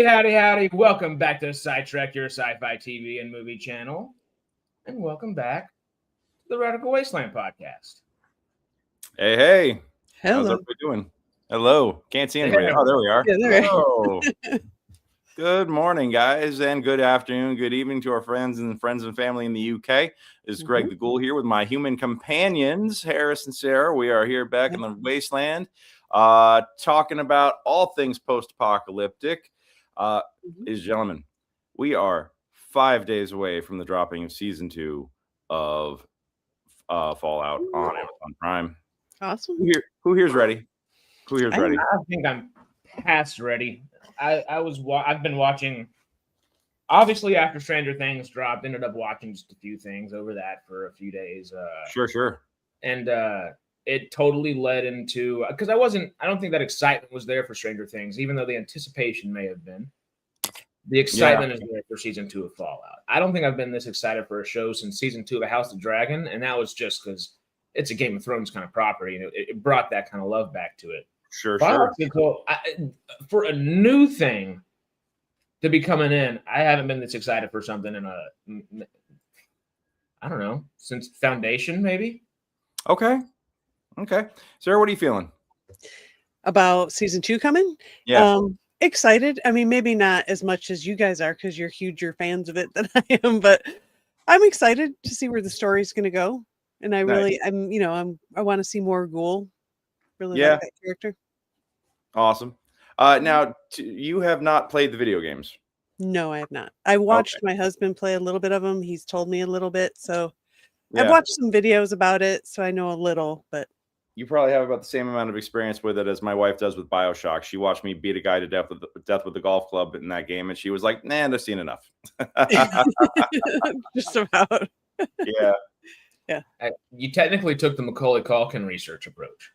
Howdy, howdy, howdy. Welcome back to SciTrek, your sci-fi TV and movie channel. And welcome back to the Radical Wasteland podcast. Hey. Hello. How's everybody doing? Hello. Can't see anybody. Oh, there we are. Yeah, there. Hello. Good morning, guys, and good afternoon, good evening to our friends and family in the UK. This is Greg the Ghoul here with my human companions, Harris and Sarah. We are here back in the Wasteland, talking about all things post-apocalyptic. Ladies and gentlemen, we are 5 days away from the dropping of season 2 of Fallout on Amazon Prime. Awesome. Who here's ready? Who here's ready? I think I'm past ready. I've been watching, obviously after Stranger Things dropped, ended up watching just a few things over that for a few days. Sure. And it totally led into, because I don't think that excitement was there for Stranger Things, even though the anticipation may have been. The excitement is there for season 2 of Fallout. I don't think I've been this excited for a show since season 2 of House of the Dragon, and that was just because it's a Game of Thrones kind of property, and it brought that kind of love back to it. Sure. For a new thing to be coming in, I haven't been this excited for something in I don't know, since Foundation, maybe. Okay. Sarah, what are you feeling about season 2 coming? Yeah. Excited. I mean, maybe not as much as you guys are because you're huger fans of it than I am, but I'm excited to see where the story's going to go. And I want to see more Ghoul. Really like that character. Awesome. Now, you have not played the video games. No, I have not. I watched my husband play a little bit of them. He's told me a little bit. So I've watched some videos about it. So I know a little, but. You probably have about the same amount of experience with it as my wife does with BioShock. She watched me beat a guy to death with the golf club in that game. And she was like, nah, I've seen enough. Just about. Yeah. You technically took the Macaulay Culkin research approach.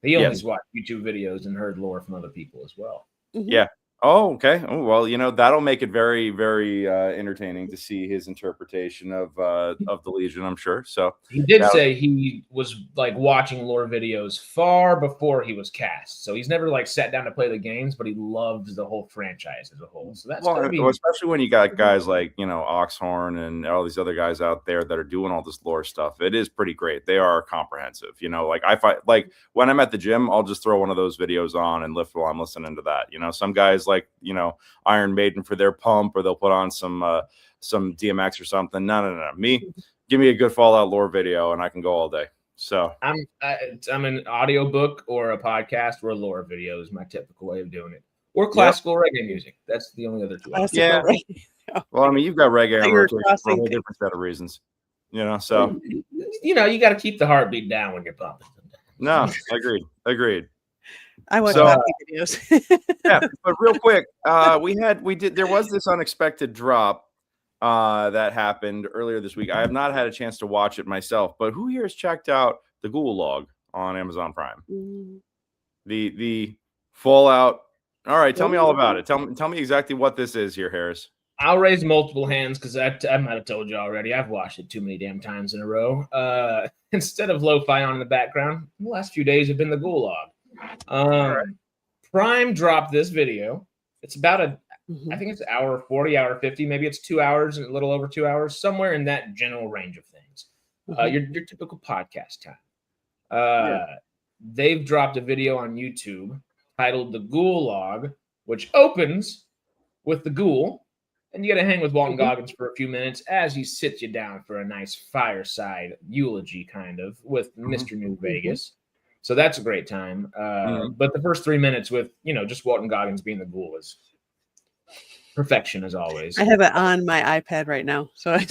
He only watched YouTube videos and heard lore from other people as well. Yeah. Oh, okay. Oh, well, that'll make it very, very entertaining to see his interpretation of the Legion, I'm sure. So he did say he was like watching lore videos far before he was cast. So he's never like sat down to play the games, but he loved the whole franchise as a whole. So that's especially when you got guys like Oxhorn and all these other guys out there that are doing all this lore stuff. It is pretty great. They are comprehensive. Like I find like when I'm at the gym, I'll just throw one of those videos on and lift while I'm listening to that. Some guys like Iron Maiden for their pump, or they'll put on some DMX or something. No. Give me a good Fallout lore video and I can go all day. So I'm an audiobook or a podcast or a lore video is my typical way of doing it, or classical reggae music. That's the only other two. Yeah. Well, I mean, you've got reggae on rotation for a whole different set of reasons. So you got to keep the heartbeat down when you're pumping. No, agreed. I watch videos. Yeah, but real quick, there was this unexpected drop that happened earlier this week. I have not had a chance to watch it myself, but who here has checked out the Ghoul log on Amazon Prime? The Fallout. All right, tell me all about it. Tell me exactly what this is here, Harris. I'll raise multiple hands because I might have told you already. I've watched it too many damn times in a row. Instead of lo-fi on in the background, the last few days have been the Ghoul log. Prime dropped this video. It's about I think it's hour 40, hour 50, maybe it's 2 hours, a little over 2 hours, somewhere in that general range of things. Your typical podcast time. They've dropped a video on YouTube titled The Ghoul Log, which opens with the Ghoul, and you got to hang with Walton Goggins for a few minutes as he sits you down for a nice fireside eulogy, kind of, with Mr. New Vegas. So that's a great time. But the first 3 minutes with, just Walton Goggins being the Ghoul is perfection as always. I have it on my iPad right now. So is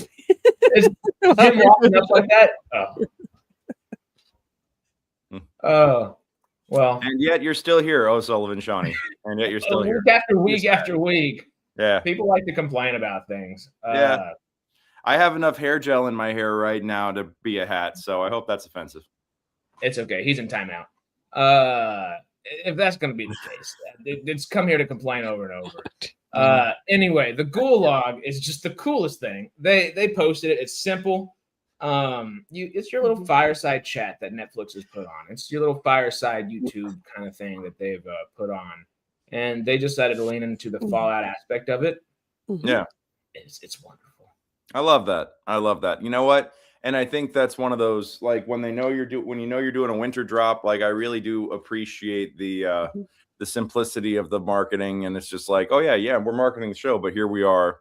him walking up like that? Oh, well. And yet you're still here, O'Sullivan Shawnee. And yet you're still here. Week after week. Yeah. People like to complain about things. I have enough hair gel in my hair right now to be a hat, so I hope that's offensive. It's okay. He's in timeout. If that's going to be the case, it's come here to complain over and over. Anyway, the Ghoul log is just the coolest thing. They posted it. It's simple. It's your little fireside chat that Netflix has put on. It's your little fireside YouTube kind of thing that they've put on. and they decided to lean into the Fallout aspect of it. Yeah, it's wonderful. I love that. I love that. You know what? And I think that's one of those, like, when they know you're doing a winter drop, like, I really do appreciate the simplicity of the marketing. And it's just like, oh yeah, we're marketing the show, but here we are,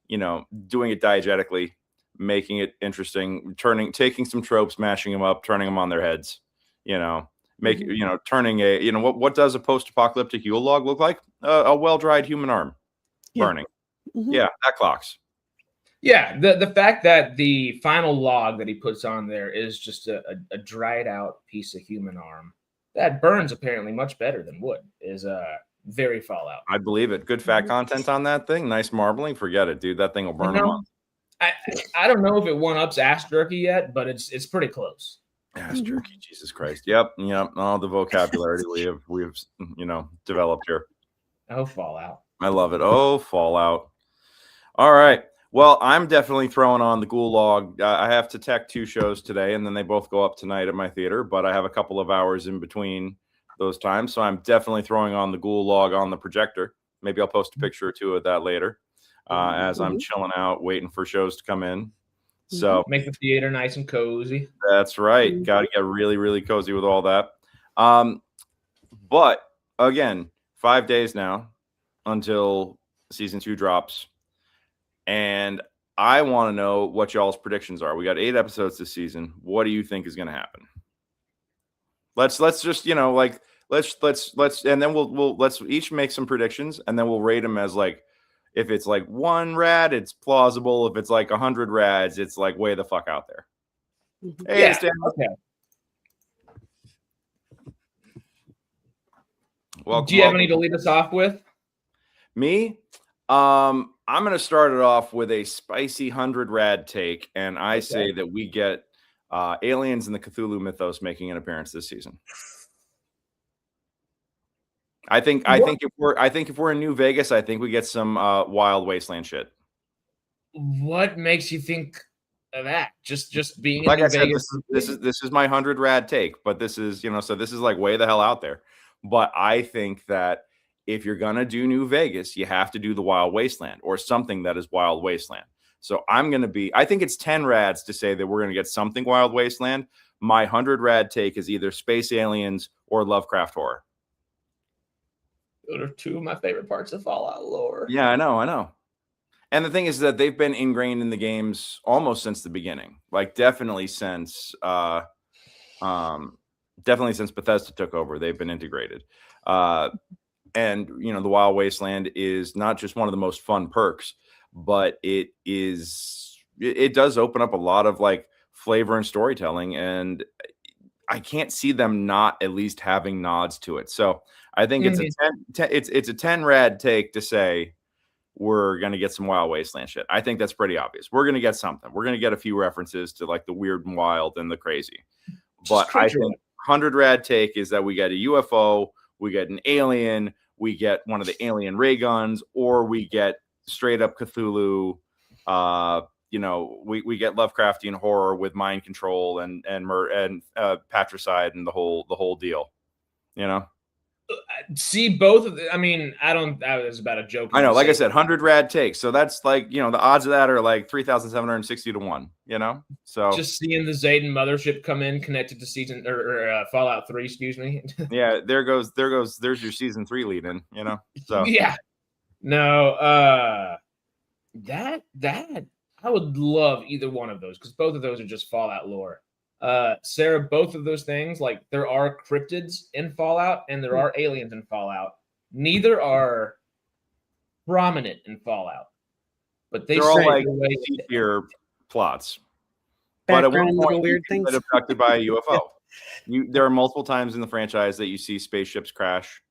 doing it diegetically, making it interesting, taking some tropes, mashing them up, turning them on their heads, turning what does a post-apocalyptic Yule log look like? A well-dried human arm burning. Yeah, that clocks. Yeah, the fact that the final log that he puts on there is just a dried out piece of human arm that burns apparently much better than wood is very Fallout. I believe it. Good fat content on that thing. Nice marbling. Forget it, dude. That thing will burn them up. I don't know if it one-ups ass jerky yet, but it's pretty close. Ass jerky, Jesus Christ. Yep. All the vocabulary we have developed here. Oh, Fallout. I love it. Oh, Fallout. All right. Well, I'm definitely throwing on the Gulag. I have to tech 2 shows today, and then they both go up tonight at my theater, but I have a couple of hours in between those times, so I'm definitely throwing on the Gulag on the projector. Maybe I'll post a picture or 2 of that later as I'm chilling out, waiting for shows to come in. So make the theater nice and cozy. That's right. Got to get really, really cozy with all that. But again, 5 days now until season 2 drops. And I want to know what y'all's predictions are. We got 8 episodes this season. What do you think is going to happen? Let's just, let's and then let's each make some predictions, and then we'll rate them as, like, if it's like 1 rad, it's plausible. If it's like 100 rads, it's like way the fuck out there. Hey, Stan. Okay. Do you have any to lead us off with? Me? I'm going to start it off with a spicy 100 rad take, and I say that we get aliens in the Cthulhu mythos making an appearance this season. I think if we're in New Vegas, I think we get some wild Wasteland shit. What makes you think of that? Just being like in I New said, Vegas? This is my 100 rad take, but this is so this is like way the hell out there. But I think that if you're gonna do New Vegas, you have to do the Wild Wasteland or something that is Wild Wasteland. So I think it's 10 rads to say that we're gonna get something Wild Wasteland. My 100 rad take is either space aliens or Lovecraft horror. Those are 2 of my favorite parts of Fallout lore. Yeah, I know. And the thing is that they've been ingrained in the games almost since the beginning. Like definitely since Bethesda took over, they've been integrated. And the Wild Wasteland is not just one of the most fun perks, but it does open up a lot of like flavor and storytelling, and I can't see them not at least having nods to it. So I think it's a 10 rad take to say we're going to get some Wild Wasteland shit. I think that's pretty obvious. We're going to get something. We're going to get a few references to like the weird and wild and the crazy. But I think 100 rad take is that we get a UFO, we get an alien, we get one of the alien ray guns, or we get straight up Cthulhu. We get Lovecraftian horror with mind control and patricide and the whole deal. See both of the, I mean, I was about a joke. I know, like I said, 100 rad takes. So that's like, the odds of that are like 3,760 to 1, So just seeing the Zayden mothership come in connected to season or Fallout 3, excuse me. Yeah, there's your season 3 lead in, So yeah. No, that I would love either one of those because both of those are just Fallout lore. Sarah, both of those things, like there are cryptids in Fallout and there are aliens in Fallout. Neither are prominent in Fallout, but they're all like C-tier plots. But at one point, weird things get abducted by a UFO. There are multiple times in the franchise that you see spaceships crash.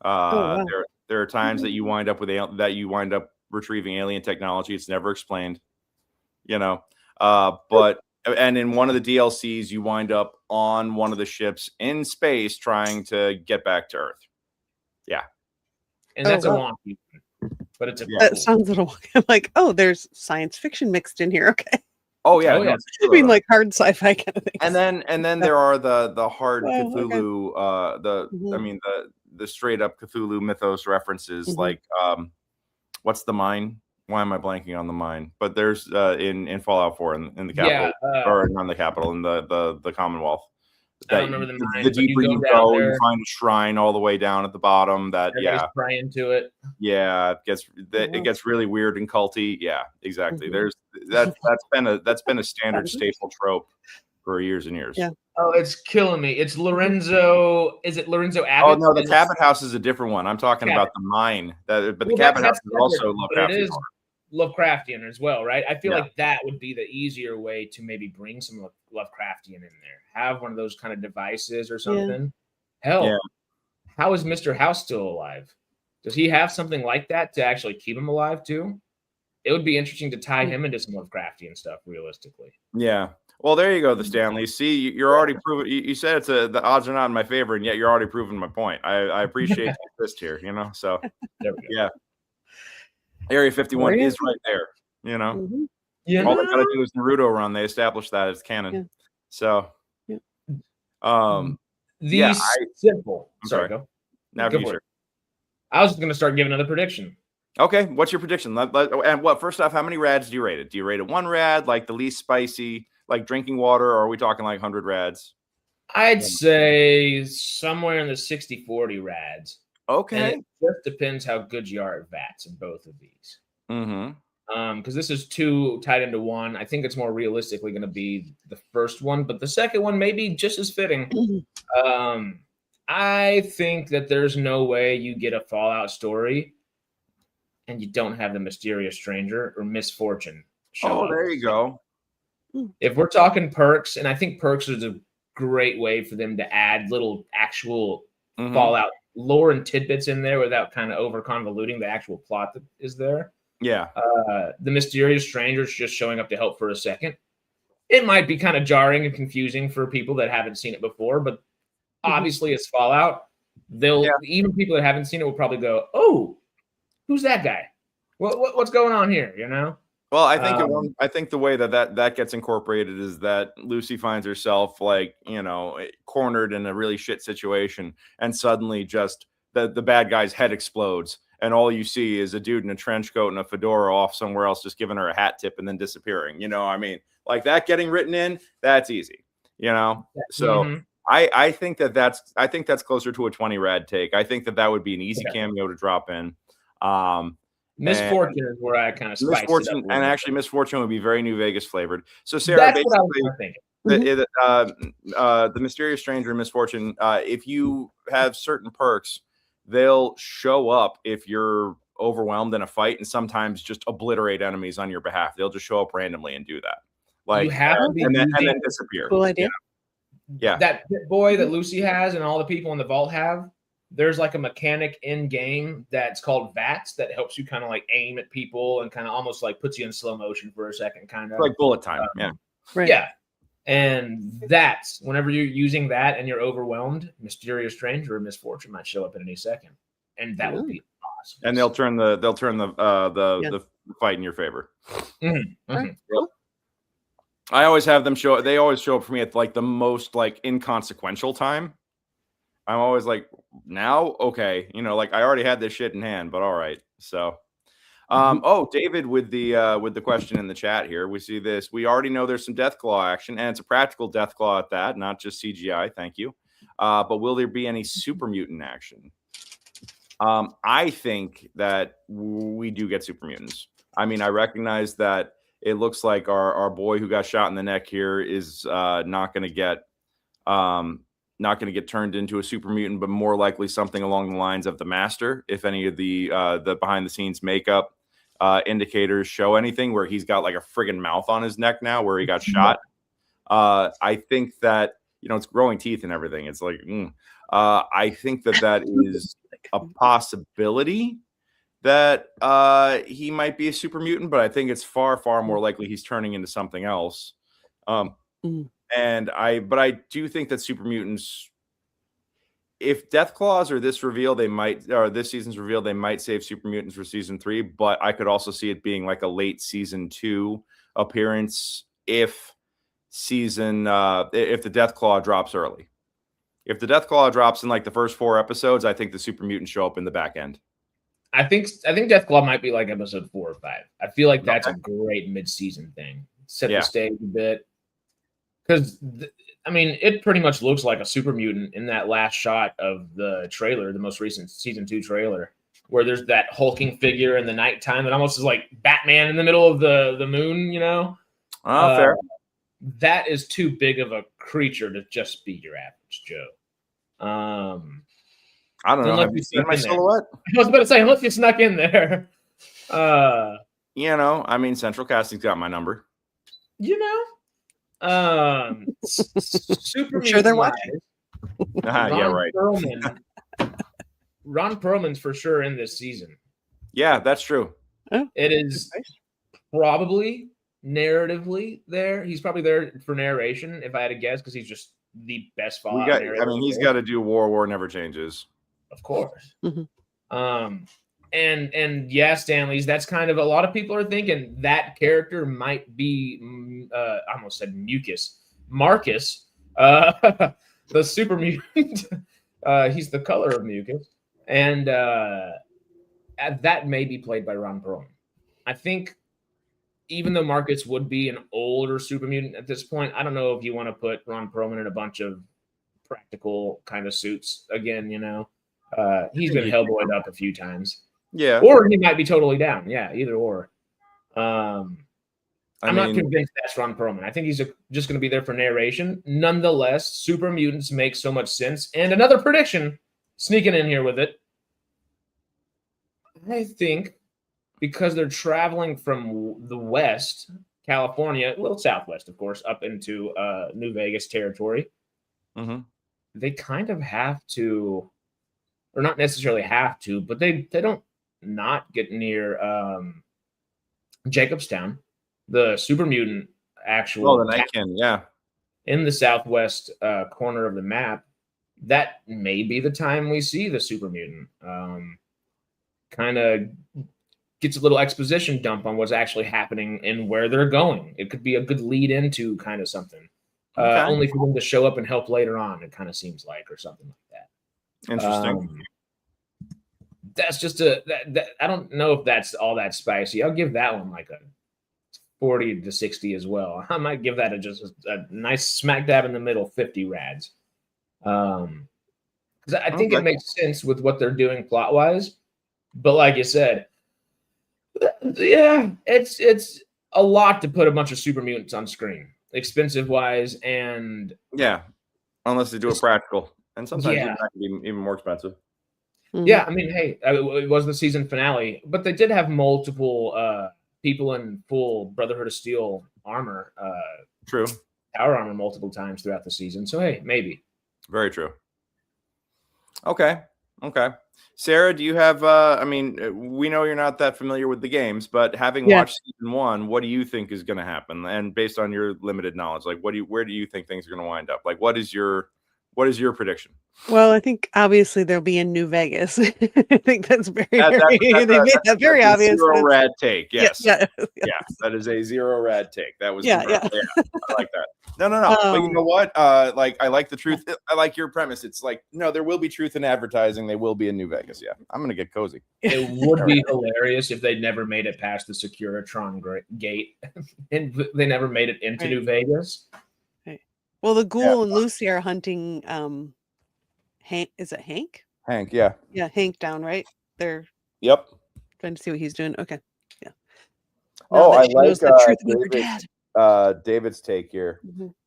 Wow. There are times that you wind up retrieving alien technology. It's never explained, but. And in one of the DLCs, you wind up on one of the ships in space trying to get back to Earth. Yeah. And that's a wonky, but it's that sounds a little I'm like, there's science fiction mixed in here. Okay. Oh yeah, Oh, yeah. I mean, like hard sci-fi kind of things. And then there are the hard Oh, Cthulhu, I mean the straight up Cthulhu mythos references, like what's the mine? Why am I blanking on the mine? But there's in Fallout 4 in the capital, or not the capital, in the Commonwealth. I don't remember the mine. The deeper you go, you find a shrine all the way down at the bottom. That praying to it. Yeah, it gets really weird and culty. Yeah, exactly. There's that's been a standard staple trope for years and years. Yeah. Oh, it's killing me. It's Lorenzo. Is it Lorenzo Abbott? Oh no, the cabin house is a different one. I'm talking about the mine. But the cabin house is also Lovecraftian. It is Lovecraftian as well, right? I feel like that would be the easier way to maybe bring some Lovecraftian in there. Have one of those kind of devices or something. Hell, how is Mr. House still alive? Does he have something like that to actually keep him alive too? It would be interesting to tie him into some Lovecraftian stuff, realistically. Yeah. Well, there you go, the Stanley. See, you're already proving. You said the odds are not in my favor, and yet you're already proving my point. I appreciate the twist here, So there we go. Yeah. Area 51 is right there, Yeah. All they gotta do is Naruto run. They established that as canon. Yeah. So, simple. I'm sorry. Go. Now, I was going to start giving another prediction. Okay, what's your prediction? And what? First off, how many rads do you rate it? Do you rate it 1 rad, like the least spicy, like drinking water, or are we talking like 100 rads? I'd say somewhere in the 60-40 rads. Okay. And it just depends how good you are at VATS in both of these. Because this is 2 tied into 1. I think it's more realistically going to be the first one, but the second one may be just as fitting. I think that there's no way you get a Fallout story and you don't have the mysterious stranger or misfortune show up. There you go. If we're talking perks, and I think perks is a great way for them to add little actual Fallout lore and tidbits in there without kind of over convoluting the actual plot that is there. Yeah. The mysterious strangers just showing up to help for a second. It might be kind of jarring and confusing for people that haven't seen it before, but obviously it's Fallout. Even people that haven't seen it will probably go, "Oh, who's that guy? What's going on here?" Well, I think the way that gets incorporated is that Lucy finds herself cornered in a really shit situation, and suddenly just the bad guy's head explodes, and all you see is a dude in a trench coat and a fedora off somewhere else, just giving her a hat tip and then disappearing. I mean, like that getting written in, that's easy. So I think that's closer to a 20 rad take. I think that would be an easy cameo to drop in. Misfortune is where I kind of spiced it up. And actually, Misfortune would be very New Vegas flavored. So, Sarah, that's what I was thinking. The mysterious stranger and Misfortune, if you have certain perks, they'll show up if you're overwhelmed in a fight, and sometimes just obliterate enemies on your behalf. They'll just show up randomly and do that. Like, you have to be and then disappear. Cool idea. Yeah. That pit boy that Lucy has and all the people in the vault have, there's like a mechanic in game that's called VATS that helps you kind of like aim at people and kind of almost like puts you in slow motion for a second, kind of like bullet time. Right. Yeah. And that's whenever you're using that and you're overwhelmed, mysterious stranger or misfortune might show up at any second, and that would be awesome. And they'll turn the fight in your favor. Cool. I always have them show. They always show up for me at like the most like inconsequential time. I'm always like, now, okay, like I already had this shit in hand, but all right. So, David with the question in the chat here, we see this. We already know there's some Deathclaw action, and it's a practical Deathclaw at that, not just CGI. Thank you. But will there be any super mutant action? I think that we do get super mutants. I mean, I recognize that it looks like our boy who got shot in the neck here is not going to get turned into a super mutant, but more likely something along the lines of the Master. If any of the behind the scenes makeup indicators show anything, where he's got like a friggin' mouth on his neck now where he got shot. I think that, it's growing teeth and everything. It's like, I think that is a possibility that he might be a super mutant, but I think it's far, far more likely he's turning into something else. And I do think that super mutants, if Deathclaws or this reveal, this season's reveal, they might save super mutants for season 3, but I could also see it being like a late season 2 appearance if if the Death Claw drops early. If the Death Claw drops in like the first 4 episodes, I think the super mutants show up in the back end. I think Death Claw might be like episode 4 or 5. I feel like that's a great mid-season thing. Set the stage a bit. Because, it pretty much looks like a super mutant in that last shot of the trailer, the most recent season 2 trailer, where there's that hulking figure in the nighttime that almost is like Batman in the middle of the moon, Fair. That is too big of a creature to just be your average Joe. I don't know. Have you seen my silhouette? I was about to say, unless you snuck in there. Central Casting's got my number. Super I'm sure they're watching. Right. Ron Perlman's for sure in this season. Yeah, that's true. It is probably narratively there. He's probably there for narration, if I had to guess, because he's just the best Fallout narrator. He's got to do War Never Changes. Of course. And Stanley's, that's kind of, a lot of people are thinking that character might be I almost said Marcus, the super mutant. He's the color of mucus, and that may be played by Ron Perlman. I think even though Marcus would be an older super mutant at this point, I don't know if you want to put Ron Perlman in a bunch of practical kind of suits again. He's been Hellboyed up a few times. Yeah. Or he might be totally down. Yeah, either or. I'm not convinced that's Ron Perlman. I think he's just going to be there for narration. Nonetheless, super mutants make so much sense. And another prediction, sneaking in here with it. I think because they're traveling from the west, California, a little southwest, of course, up into New Vegas territory, they kind of have to, or not necessarily have to, but they don't not get near Jacobstown, the super mutant actual in the southwest corner of the map. That may be the time we see the super mutant. Kind of gets a little exposition dump on what's actually happening and where they're going. It could be a good lead into kind of something. Only for them to show up and help later on, it kind of seems like, or something like that. Interesting. That's just I don't know if that's all that spicy. I'll give that one like a 40 to 60 as well. I might give that a nice smack dab in the middle, 50 rads. Because I think it makes sense with what they're doing plot wise. But like you said, yeah, it's a lot to put a bunch of super mutants on screen, expensive wise, and unless they do it practical, and sometimes it can be even more expensive. Yeah, hey, it was the season finale, but they did have multiple people in full Brotherhood of Steel armor, true, power armor multiple times throughout the season. So hey, maybe. Very true. Okay. Sarah, do you have? We know you're not that familiar with the games, but having watched season 1, what do you think is going to happen? And based on your limited knowledge, like where do you think things are going to wind up? Like, what is your prediction? Well, I think obviously they'll be in New Vegas. I think that's very they made that very obvious. Zero rad take, yes. Yeah, that is a zero rad take. That was yeah. I like that. No. But you know what? I like the truth. I like your premise. It's like, no, there will be truth in advertising. They will be in New Vegas. Yeah, I'm gonna get cozy. It would be hilarious if they never made it past the Securitron gate and they never made it into New Vegas. Well, the Ghoul and Lucy are hunting Hank. Is it Hank? Hank, yeah. Yeah, Hank down, right? They're trying to see what he's doing. Okay. Yeah. I like David's take here.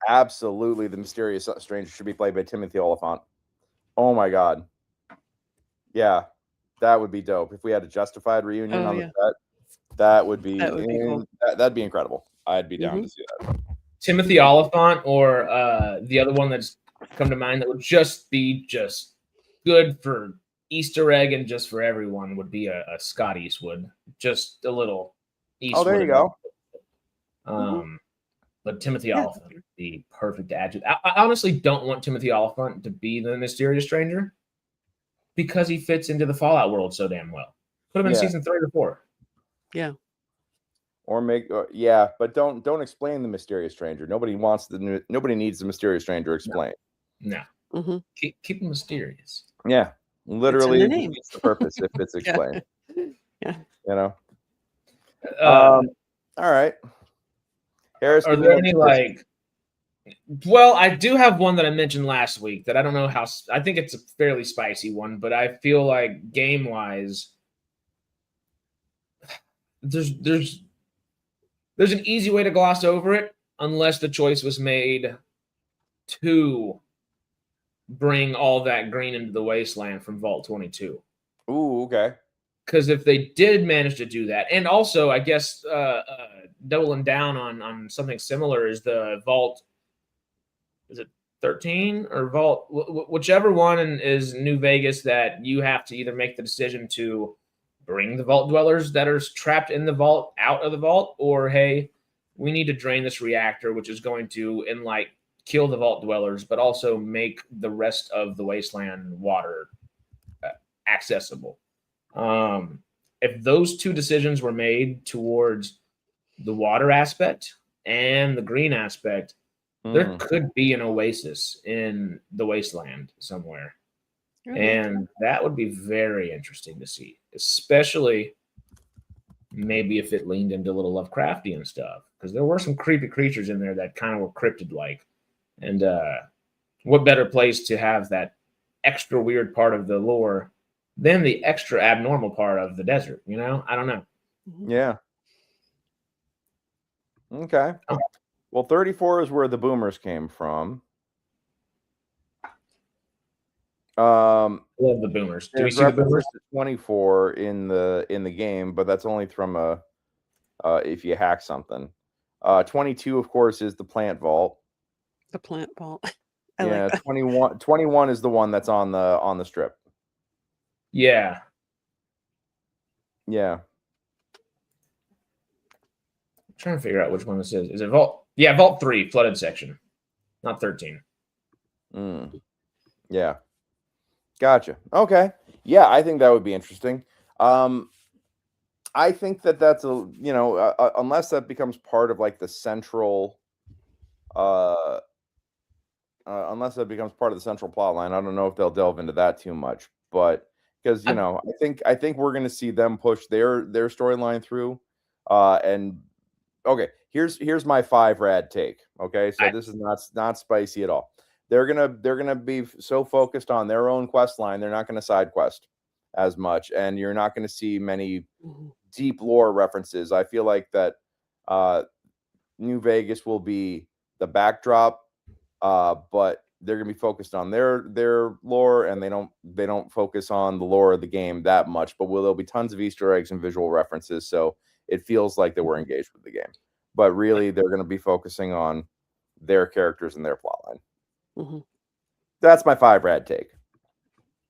Absolutely, the mysterious stranger should be played by Timothy Oliphant. Oh my god. Yeah. That would be dope. If we had a justified reunion on the set, that would be cool. That'd be incredible. I'd be down to see that. Timothy Oliphant, or the other one that's come to mind that would just be good for Easter egg and just for everyone would be a Scott Eastwood. Just a little Eastwood. Oh, there you go. But Timothy Oliphant would be perfect adjective. I honestly don't want Timothy Oliphant to be the mysterious stranger because he fits into the Fallout world so damn well. Put him in season 3 or 4. Yeah. Or make yeah, but don't explain the mysterious stranger. Nobody needs the mysterious stranger explained. No. Keep it mysterious. Yeah, literally the name. defeats the purpose if it's explained. Yeah. You know. All right. Harris, Are there any like? Well, I do have one that I mentioned last week that I don't know how. I think it's a fairly spicy one, but I feel like game wise, there's an easy way to gloss over it unless the choice was made to bring all that green into the wasteland from Vault 22. Ooh, okay. Because if they did manage to do that, and also I guess doubling down on something similar is the Vault. Is it 13 or Vault? Whichever one is New Vegas that you have to either make the decision to bring the Vault dwellers that are trapped in the vault out of the vault, or hey, we need to drain this reactor, which is going to kill the Vault dwellers, but also make the rest of the wasteland water accessible. If those two decisions were made towards the water aspect and the green aspect, there could be an oasis in the wasteland somewhere. And that would be very interesting to see, especially maybe if it leaned into a little Lovecraftian stuff, because there were some creepy creatures in there that kind of were cryptid-like. And what better place to have that extra weird part of the lore than the extra abnormal part of the desert, you know? I don't know. Yeah. Okay. Well, 34 is where the boomers came from. Love the boomers. Do we see the boomers? 24 in the game, but that's only from if you hack something. 22, of course, is the plant vault. The plant vault. Yeah, like 21 is the one that's on the strip. Yeah. Yeah. I'm trying to figure out which one this is. Is it Vault? Yeah, Vault 3, flooded section. Not 13. Yeah. Gotcha. Okay. Yeah, I think that would be interesting. I think that's unless that becomes part of like the central unless that becomes part of the central plot line, I don't know if they'll delve into that too much, but because I think we're going to see them push their storyline through. And okay, here's my 5 rad take. Okay, so this is not spicy at all. They're gonna be so focused on their own quest line, they're not going to side quest as much, and you're not going to see many deep lore references. I feel like that New Vegas will be the backdrop, but they're going to be focused on their lore, and they don't focus on the lore of the game that much. But there'll be tons of Easter eggs and visual references, so it feels like that we're engaged with the game. But really, they're going to be focusing on their characters and their plotline. That's my 5 rad take.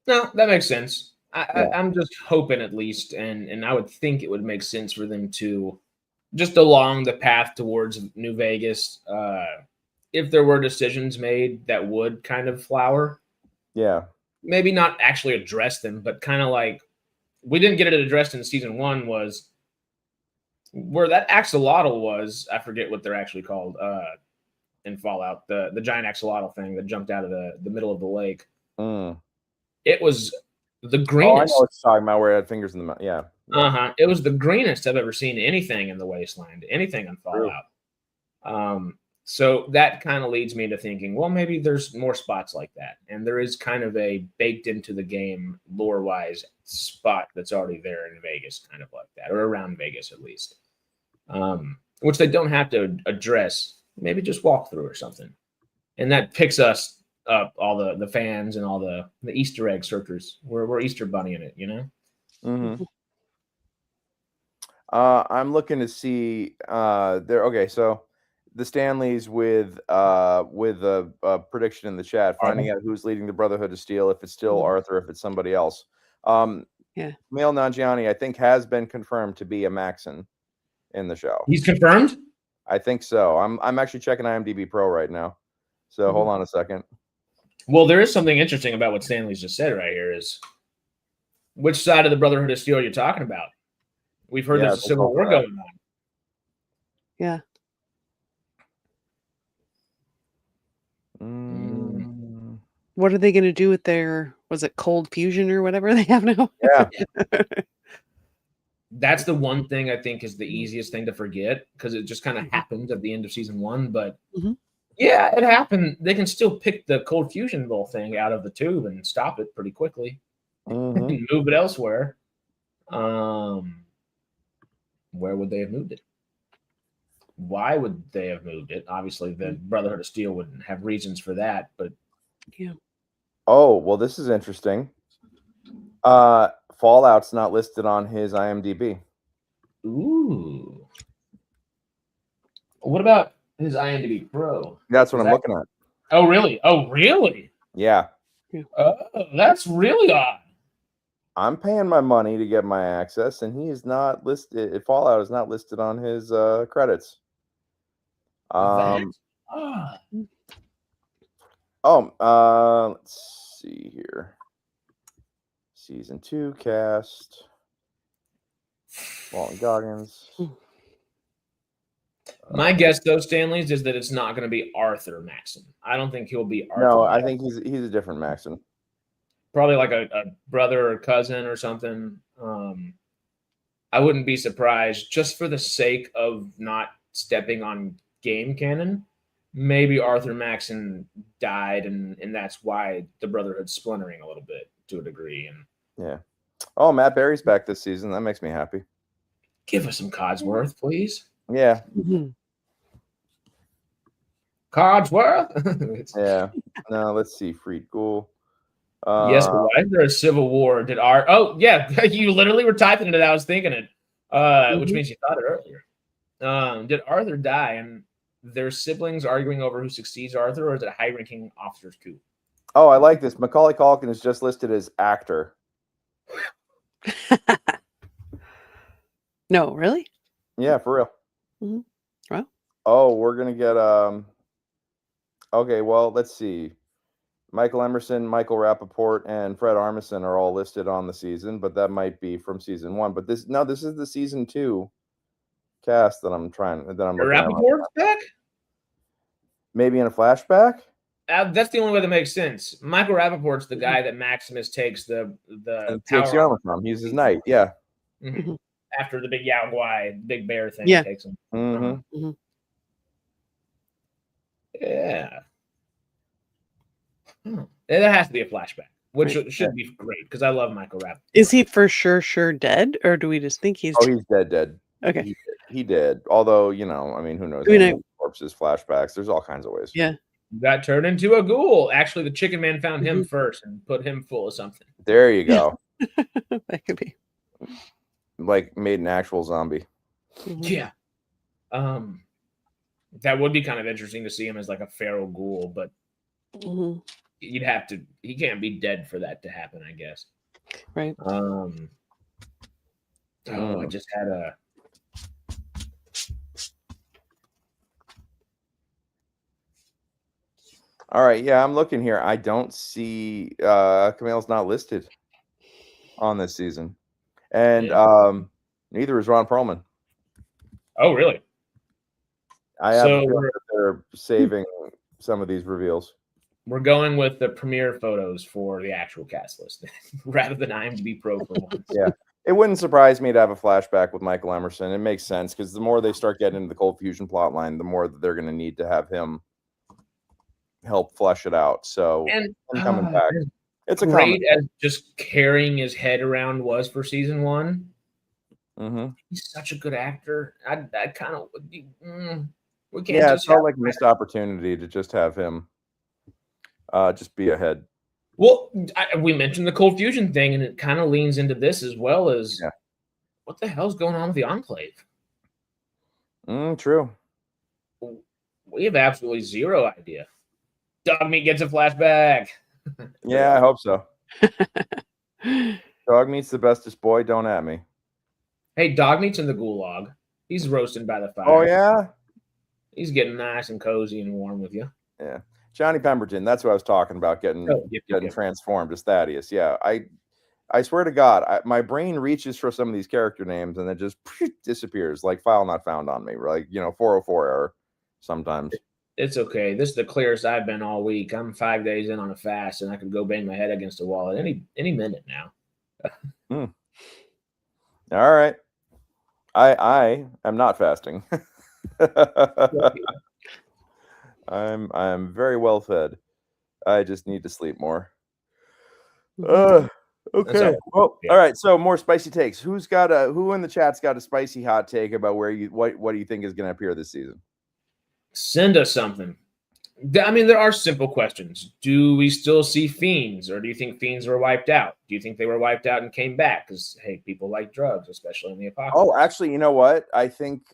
No, that makes sense. I'm just hoping at least, and I would think it would make sense for them to just along the path towards New Vegas. If there were decisions made that would kind of flower, maybe not actually address them, but kind of like we didn't get it addressed in season 1 was where that axolotl was. I forget what they're actually called in Fallout. The giant axolotl thing that jumped out of the middle of the lake. It was the greenest. Oh, I know what you're talking about, where it had fingers in the mouth. Yeah. It was the greenest I've ever seen anything in the Wasteland, anything on Fallout. So that kind of leads me to thinking, well, maybe there's more spots like that. And there is kind of a baked into the game lore-wise spot that's already there in Vegas, kind of like that, or around Vegas at least, which they don't have to address. Maybe just walk through or something. And that picks us up, all the fans and all the Easter egg searchers. We're Easter bunny in it, you know? I'm looking to see there. Okay, so the Stanleys with a prediction in the chat, finding out who's leading the Brotherhood of Steel, if it's still Arthur, if it's somebody else. Male Nanjiani, I think, has been confirmed to be a Maxon in the show. He's confirmed? I think so. I'm actually checking IMDb Pro right now. So hold on a second. Well, there is something interesting about what Stanley's just said right here is which side of the Brotherhood of Steel are you talking about? We've heard there's a civil war going on. Yeah. What are they going to do with their, was it cold fusion or whatever they have now? Yeah. That's the one thing I think is the easiest thing to forget because it just kind of happened at the end of season 1. But yeah, it happened. They can still pick the cold fusion little thing out of the tube and stop it pretty quickly and move it elsewhere. Where would they have moved it? Why would they have moved it? Obviously, the Brotherhood of Steel wouldn't have reasons for that, but yeah. Oh, well, this is interesting. Fallout's not listed on his IMDb. Ooh. What about his IMDb Pro? That's what I'm looking at. Oh, really? Oh, really? Yeah. Oh, that's really odd. I'm paying my money to get my access, and he is not listed. Fallout is not listed on his credits. That's odd. Let's see here. Season 2 cast. Walton Goggins. My guess, though, Stanley's, is that it's not going to be Arthur Maxon. I don't think he'll be Arthur. No, I think he's a different Maxon. Probably like a brother or cousin or something. I wouldn't be surprised, just for the sake of not stepping on game canon. Maybe Arthur Maxon died, and that's why the Brotherhood's splintering a little bit to a degree. And yeah. Oh, Matt Berry's back this season. That makes me happy. Give us some Codsworth, please. Yeah. Codsworth? Yeah. No, let's see. Freed Ghoul. Yes, but why is there a civil war? Oh, yeah. You literally were typing it. I was thinking it, which means you thought it earlier. Did Arthur die and their siblings arguing over who succeeds Arthur, or is it a high-ranking officer's coup? Oh, I like this. Macaulay Culkin is just listed as actor. No, really? Yeah, for real. Wow. Oh, we're gonna get okay, well, let's see. Michael Emerson, Michael Rappaport, and Fred Armisen are all listed on the season, but that might be from season 1. But this is the season 2 cast that I'm looking at. Rappaport's back? Maybe in a flashback? That's the only way that makes sense. Michael Rappaport's the guy that Maximus takes the takes the armor from. He's his knight, yeah. After the big Yao Guai, big bear thing takes him. Yeah. There has to be a flashback, which should be great because I love Michael Rappaport. Is he for sure dead, or do we just think he's? Oh, he's dead. Okay. He did. Although, who knows? Corpses, flashbacks. There's all kinds of ways. Yeah. Got turned into a ghoul. Actually, the Chicken Man found him first and put him full of something. There you go. That could be. Like made an actual zombie. Yeah. That would be kind of interesting to see him as like a feral ghoul, but you'd have to. He can't be dead for that to happen, I guess. Right. I just had a. All right, yeah, I'm looking here. I don't see Camille's not listed on this season, and neither is Ron Perlman. Oh, really? I have that they're saving some of these reveals. We're going with the premiere photos for the actual cast list rather than IMDb Pro for once. Yeah, it wouldn't surprise me to have a flashback with Michael Emerson. It makes sense because the more they start getting into the Cold Fusion plotline, the more that they're going to need to have him help flesh it out. So and coming back, it's a great as just carrying his head around was for season 1. He's such a good actor. I kind of we can't. Yeah, it felt like a missed opportunity to just have him just be ahead. Well, we mentioned the Cold Fusion thing, and it kind of leans into this as well as what the hell's going on with the Enclave? True. We have absolutely zero idea. Dogmeat gets a flashback. Yeah, I hope so. Dogmeat's the bestest boy. Don't at me. Hey, Dogmeat's in the gulag. He's roasting by the fire. Oh, yeah? He's getting nice and cozy and warm with you. Yeah. Johnny Pemberton, that's what I was talking about, getting transformed as Thaddeus. Yeah, I swear to God, my brain reaches for some of these character names and it just disappears, like file not found on me, like 404 error sometimes. It's okay. This is the clearest I've been all week. I'm 5 days in on a fast, and I could go bang my head against a wall at any minute now. All right. I am not fasting. I'm very well fed. I just need to sleep more. Okay. Well, all right. So more spicy takes. Who in the chat's got a spicy hot take about what do you think is going to appear this season? Send us something. I mean, there are simple questions. Do we still see fiends, or do you think fiends were wiped out? Do you think they were wiped out and came back? Because hey, people like drugs, especially in the apocalypse. Oh, actually, you know what? I think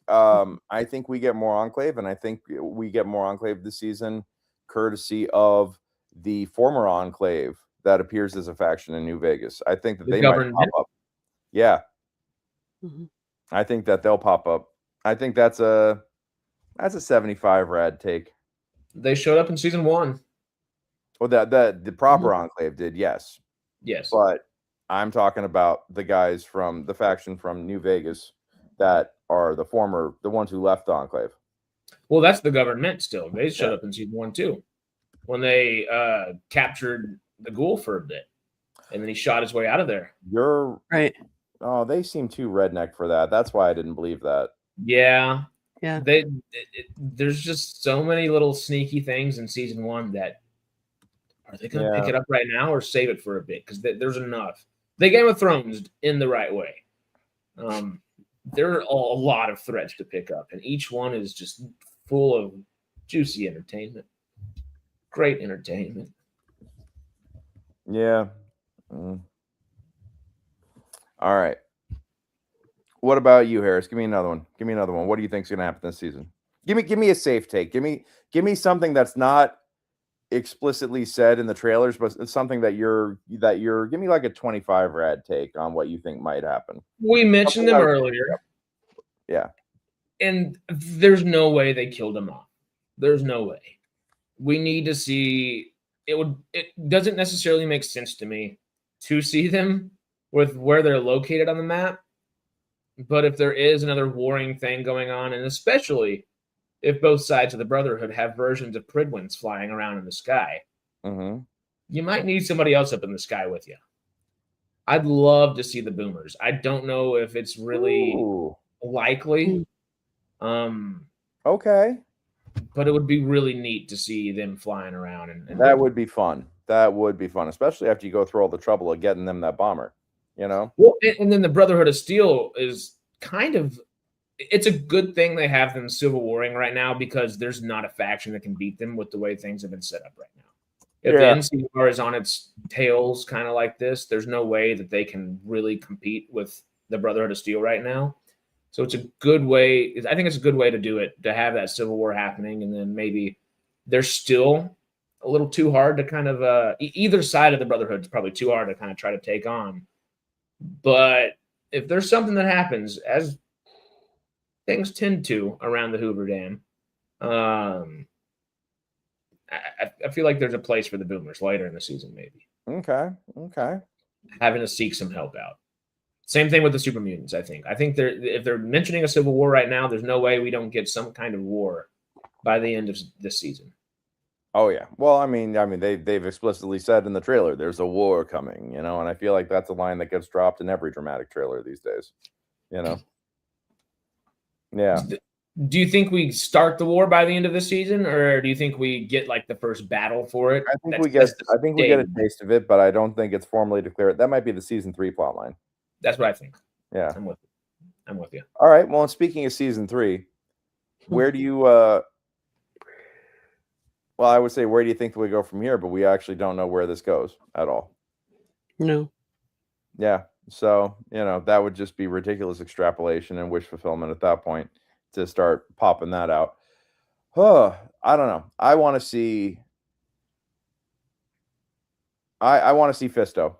we get more Enclave, and I think we get more Enclave this season, courtesy of the former Enclave that appears as a faction in New Vegas. I think that they might pop up. Yeah. Mm-hmm. I think that they'll pop up. I think that's a 75 rad take. They showed up in season 1. Well, the proper Enclave did, yes. Yes. But I'm talking about the guys from the faction from New Vegas that are the ones who left the Enclave. Well, that's the government still. They showed up in season 1 too, when they captured the ghoul for a bit, and then he shot his way out of there. You're right. Oh, they seem too redneck for that. That's why I didn't believe that. Yeah. There's just so many little sneaky things in season 1 that are they going to pick it up right now or save it for a bit? Because there's enough. They Game of Thrones in the right way. There are a lot of threads to pick up, and each one is just full of juicy entertainment. Great entertainment. Yeah. All right. What about you, Harris? Give me another one. What do you think is going to happen this season? Give me a safe take. Give me something that's not explicitly said in the trailers, but it's something that you're give me like a 25 rad take on what you think might happen. We mentioned them earlier. Yeah. And there's no way they killed him off. There's no way. We need to see it doesn't necessarily make sense to me to see them with where they're located on the map. But if there is another warring thing going on, and especially if both sides of the Brotherhood have versions of Pridwins flying around in the sky, you might need somebody else up in the sky with you. I'd love to see the Boomers. I don't know if it's really likely. Okay. But it would be really neat to see them flying around. And that would be fun. That would be fun, especially after you go through all the trouble of getting them that bomber. Well, and then the Brotherhood of Steel is it's a good thing they have them civil warring right now, because there's not a faction that can beat them with the way things have been set up right now. If the NCR is on its tails kind of like this, there's no way that they can really compete with the Brotherhood of Steel right now. So it's a good way. I think it's a good way to do it, to have that civil war happening. And then maybe they're still a little too hard to kind of either side of the Brotherhood is probably too hard to kind of try to take on. But if there's something that happens, as things tend to around the Hoover Dam, I feel like there's a place for the Boomers later in the season, maybe. Okay. Having to seek some help out. Same thing with the Super Mutants, I think. If they're mentioning a civil war right now, there's no way we don't get some kind of war by the end of this season. Oh yeah. Well, I mean, they've explicitly said in the trailer there's a war coming, and I feel like that's a line that gets dropped in every dramatic trailer these days. Yeah. Do you think we start the war by the end of the season, or do you think we get like the first battle for it? I think we get a taste of it, but I don't think it's formally declared. That might be the season 3 plot line. That's what I think. Yeah. I'm with you. All right. Well, speaking of season 3, where do you well, I would say, where do you think we go from here? But we actually don't know where this goes at all. No. Yeah. So, that would just be ridiculous extrapolation and wish fulfillment at that point to start popping that out. I don't know. I want to see Fisto.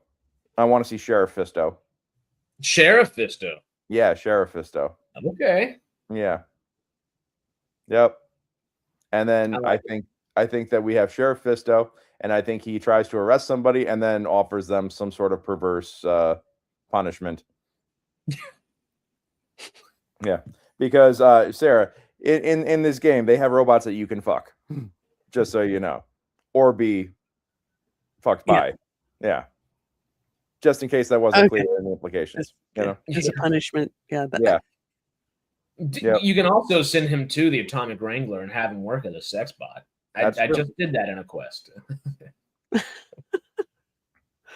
I want to see Sheriff Fisto. Sheriff Fisto? Yeah, Sheriff Fisto. Okay. Yeah. Yep. And then I think that we have Sheriff Fisto, and I think he tries to arrest somebody and then offers them some sort of perverse punishment. Yeah, because Sarah, in this game, they have robots that you can fuck, just so you know, or be fucked by. Yeah. Just in case that wasn't clear in the implications. As a punishment. Yeah. Yeah. You can also send him to the Atomic Wrangler and have him work as a sex bot. I just did that in a quest.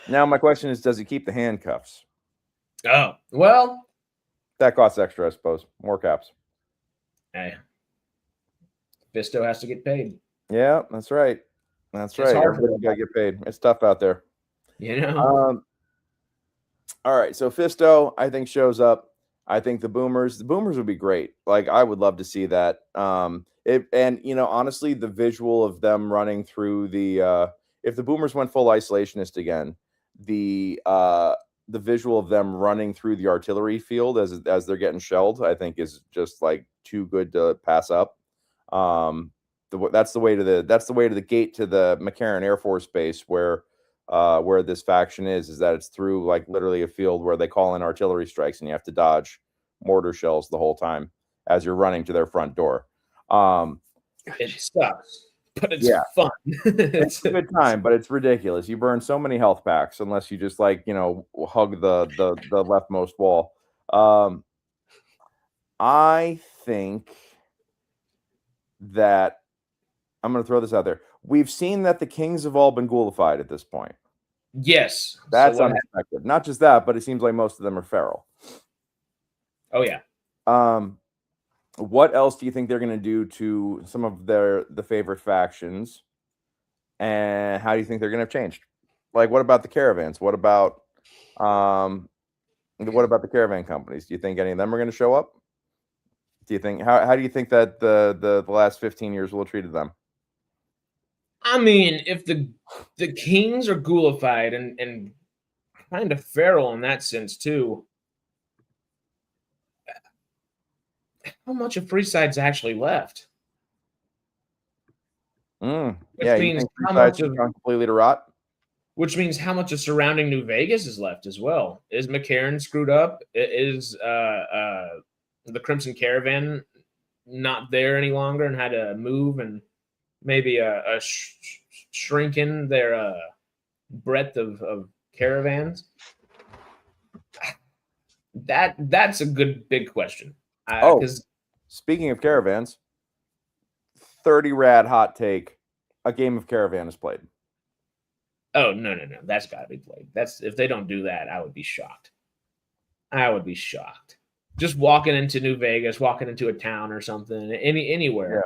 Now my question is, does he keep the handcuffs? Oh, well. That costs extra, I suppose. More caps. Hey. Fisto has to get paid. Yeah, that's right. That's right. Everybody's got to get paid. It's tough out there. You know? All right. So Fisto, I think, shows up. I think the boomers would be great. Like, I would love to see that. Honestly, the visual of them running through if the boomers went full isolationist again, the visual of them running through the artillery field as they're getting shelled, I think, is just like too good to pass up. That's the way to the gate to the McCarran Air Force Base where this faction is that it's through like literally a field where they call in artillery strikes and you have to dodge mortar shells the whole time as you're running to their front door. It sucks, but it's fun. It's a good time, but it's ridiculous. You burn so many health packs unless you just hug the leftmost wall. I think that I'm going to throw this out there. We've seen that the kings have all been ghoulified at this point. Yes. That's unexpected. Not just that, but it seems like most of them are feral. Oh, yeah. What else do you think they're going to do to some of the favorite factions? And how do you think they're going to have changed? Like, what about the caravans? What about the caravan companies? Do you think any of them are going to show up? Do you think how do you think that the last 15 years will have treated them? I mean, if the kings are ghoulified and kind of feral in that sense too, how much of Freeside's actually left? Yeah, means how much of completely to rot. Which means how much of surrounding New Vegas is left as well. Is McCarran screwed up? Is the Crimson Caravan not there any longer and had to move and maybe shrinking their breadth of caravans? That's a good big question. Speaking of caravans, 30 rad hot take: a game of Caravan is played. Oh no, that's got to be played. If they don't do that, I would be shocked. Just walking into New Vegas, walking into a town or something, anywhere,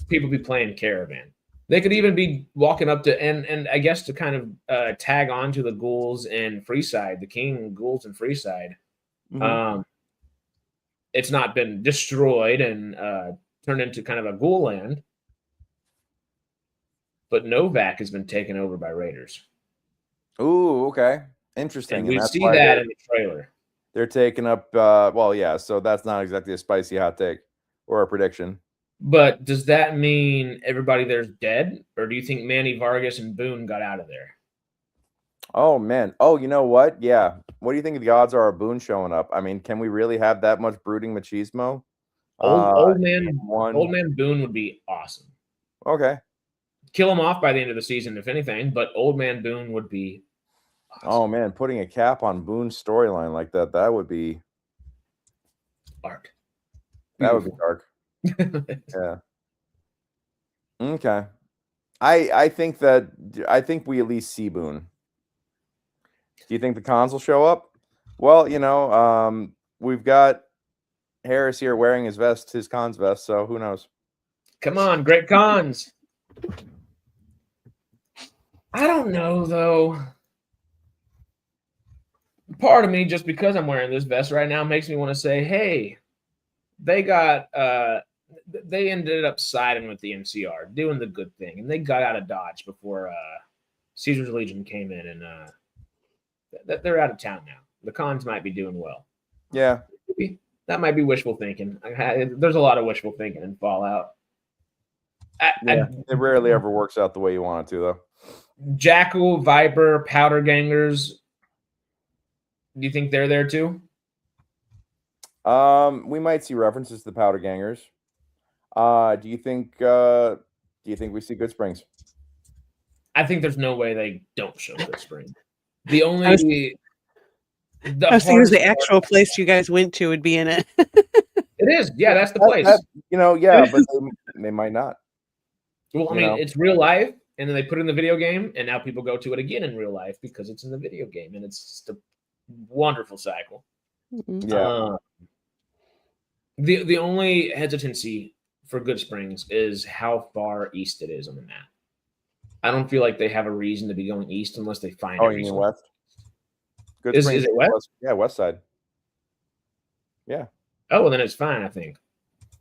people be playing Caravan. They could even be walking up to and I guess to kind of tag on to the ghouls in Freeside, the King ghouls in Freeside. Mm-hmm. It's not been destroyed and turned into kind of a ghoul land, but Novak has been taken over by raiders. Ooh, okay, interesting. And we see that in the trailer. They're taking up. So that's not exactly a spicy hot take or a prediction. But does that mean everybody there's dead, or do you think Manny Vargas and Boone got out of there? Oh man! Oh, you know what? Yeah. What do you think the odds are of Boone showing up? I mean, can we really have that much brooding machismo? Old man Boone would be awesome. Okay. Kill him off by the end of the season, if anything. But old man Boone would be awesome. Oh man, putting a cap on Boone's storyline like that would be dark. That would be dark. Yeah. Okay. I think we at least see Boone. Do you think the cons will show up? Well, we've got Harris here wearing his cons vest, so who knows? Come on, great cons. I don't know, though. Part of me, just because I'm wearing this vest right now, makes me want to say, hey, they ended up siding with the NCR, doing the good thing, and they got out of Dodge before Caesar's Legion came in, and they're out of town now. The cons might be doing well. Yeah. That might be wishful thinking. There's a lot of wishful thinking in Fallout. It rarely ever works out the way you want it to, though. Jackal, Viper, Powder Gangers. Do you think they're there too? We might see references to the Powder Gangers. Do you think we see Good Springs? I think there's no way they don't show Good Spring. The I only was thinking the hardest actual place you guys went to would be in it. it is, yeah, that's the place. Yeah, but they might not. Well, I mean, it's real life, and then they put it in the video game, and now people go to it again in real life because it's in the video game, and it's just a wonderful cycle. Yeah. The only hesitancy for Good Springs is how far east it is on the map. I don't feel like they have a reason to be going east unless they find. Oh, you mean west? Good Is Springs it west? Yeah, west side. Yeah. Oh, well, then it's fine, I think.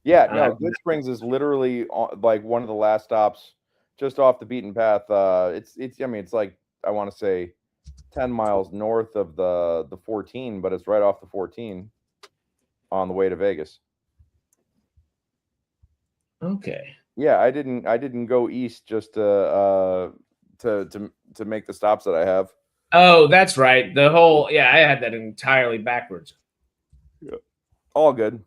Yeah, no, Good Springs is literally like one of the last stops, just off the beaten path. It's. I mean, it's like I want to say 10 miles north of the 14, but it's right off the 14 on the way to Vegas. Okay. Yeah, I didn't go east just to make the stops that I have. Oh, that's right. I had that entirely backwards. Yeah. All good.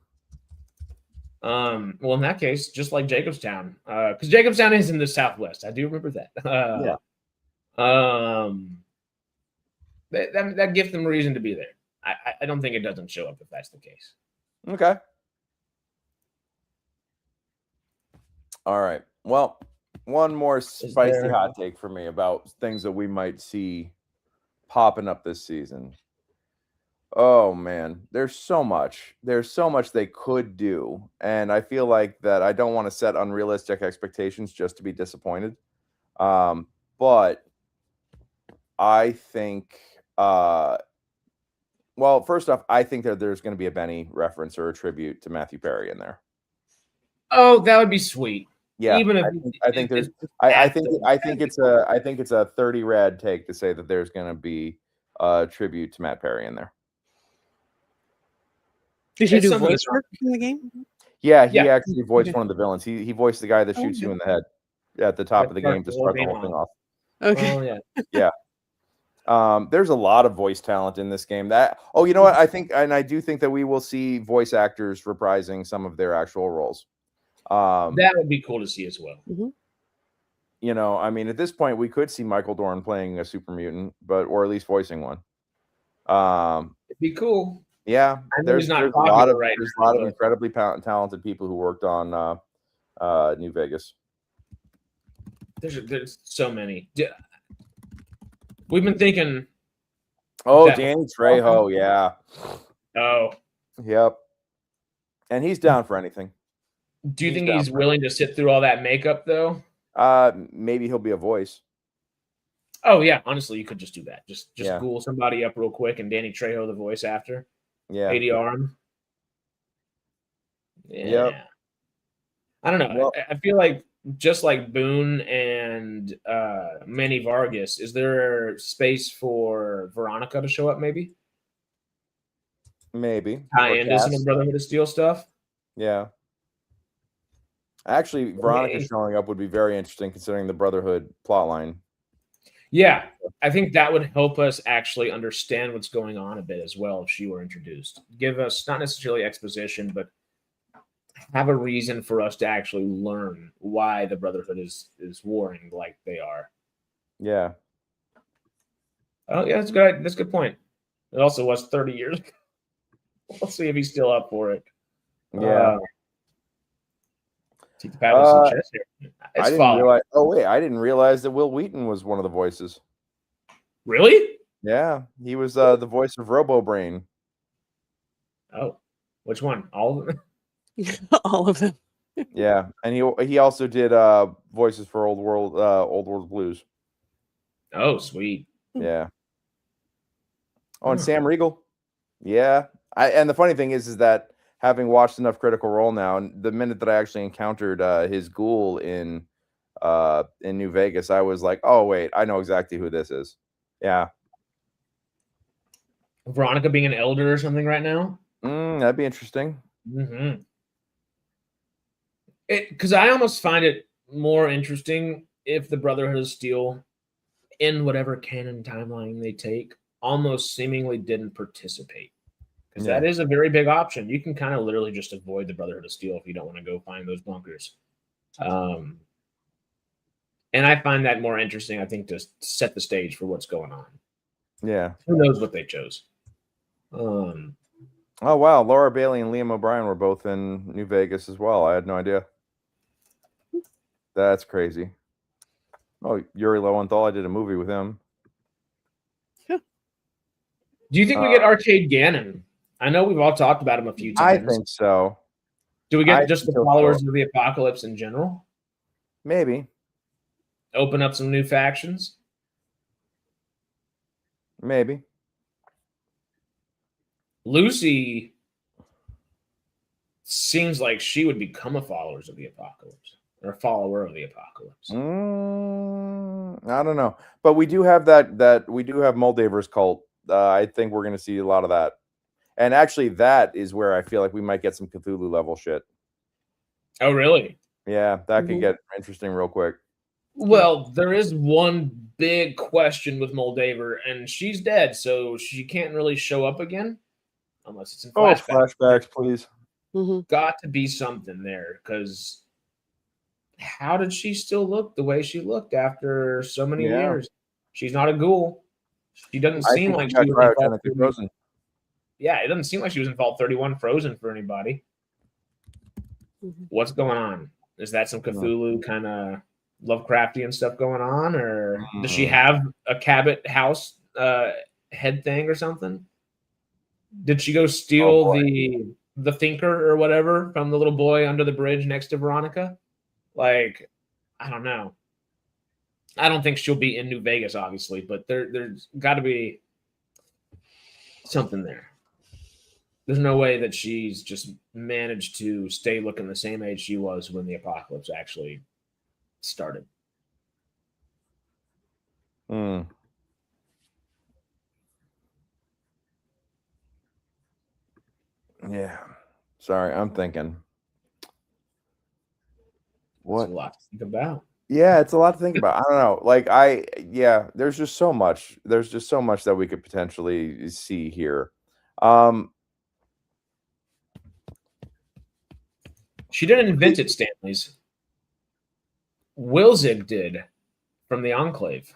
Well, in that case, just like Jacobstown, because Jacobstown is in the southwest. I do remember that. That gives them a reason to be there. I don't think it doesn't show up if that's the case. Okay. All right. Well, one more spicy hot take for me about things that we might see popping up this season. Oh man, there's so much they could do, and I feel like that I don't want to set unrealistic expectations just to be disappointed. But I think well, first off, I think that there's going to be a Benny reference or a tribute to Matthew Perry in there. Oh, that would be sweet. Yeah, even if I think it's a 30 rad take to say that there's going to be a tribute to Matt Perry in there. Did you do voice work in the game? Yeah, he actually voiced one of the villains. He voiced the guy that shoots you in the head at the top of the game to start the whole thing off. Okay. Oh, yeah. There's a lot of voice talent in this game. You know what? I do think that we will see voice actors reprising some of their actual roles. That would be cool to see as well. Mm-hmm. You know, I mean, at this point, we could see Michael Dorn playing a super mutant, or at least voicing one. It'd be cool. Yeah, there's a lot of incredibly talented people who worked on New Vegas. There's so many. We've been thinking. Oh, Danny Trejo, yeah. Oh, yep. And he's down for anything. Do you think he's willing to sit through all that makeup though? Maybe he'll be a voice. Oh yeah, honestly, you could just do that. Just Google somebody up real quick and Danny Trejo the voice after. Yeah. ADR him. Yeah. Yep. I don't know. Well, I feel like just like Boone and Manny Vargas, is there space for Veronica to show up? Maybe. Tie into some Brotherhood of Steel stuff. Yeah. Actually, Veronica showing up would be very interesting considering the Brotherhood plotline. Yeah, I think that would help us actually understand what's going on a bit as well if she were introduced. Give us not necessarily exposition, but have a reason for us to actually learn why the Brotherhood is warring like they are. Yeah. Oh yeah, that's good. That's a good point. It also was 30 years ago. We'll see if he's still up for it. Yeah. I didn't realize that Will Wheaton was one of the voices. Really? Yeah, he was the voice of Robo Brain. Oh, which one? All of them? All of them. Yeah, and he also did voices for Old World Blues. Oh, sweet. Yeah. Oh, and Sam Riegel. Yeah, and the funny thing is that having watched enough Critical Role now, and the minute that I actually encountered his ghoul in New Vegas, I was like, oh wait, I know exactly who this is. Yeah. Veronica being an elder or something right now? That'd be interesting. Mm-hmm. Because I almost find it more interesting if the Brotherhood of Steel in whatever canon timeline they take, almost seemingly didn't participate. Because that is a very big option. You can kind of literally just avoid the Brotherhood of Steel if you don't want to go find those bunkers. And I find that more interesting, I think, to set the stage for what's going on. Yeah. Who knows what they chose? Oh, wow. Laura Bailey and Liam O'Brien were both in New Vegas as well. I had no idea. That's crazy. Oh, Yuri Lowenthal. I did a movie with him. Yeah. Do you think we get Arcade Gannon? I know we've all talked about him a few times. I think so. Do we get just the followers of the apocalypse in general? Maybe. Open up some new factions? Maybe. Lucy seems like she would become a follower of the apocalypse or a follower of the apocalypse. I don't know, but we do have that we do have Moldaver's cult. I think we're going to see a lot of that, and actually, that is where I feel like we might get some Cthulhu level shit. Oh, really? Yeah, that could get interesting real quick. Well, there is one big question with Moldaver, and she's dead, so she can't really show up again unless it's in flashbacks. Oh, flashbacks, please. Got to be something there, because how did she still look the way she looked after so many years? She's not a ghoul. She doesn't seem like she was involved. Frozen. Yeah, it doesn't seem like she was in Vault 31 Frozen for anybody. What's going on? Is that some Cthulhu kind of Lovecraftian stuff going on, or does she have a Cabot house head thing or something? Did she go steal the thinker or whatever from the little boy under the bridge next to Veronica? Like, I don't know. I don't think she'll be in New Vegas, obviously, but there's got to be something there. There's no way that she's just managed to stay looking the same age she was when the apocalypse actually started. Yeah. Sorry, I'm thinking. What? It's a lot to think about. Yeah, it's a lot to think about. I don't know. Like, there's just so much. There's just so much that we could potentially see here. She didn't invent it, Stanley's. Wilzig did from the Enclave.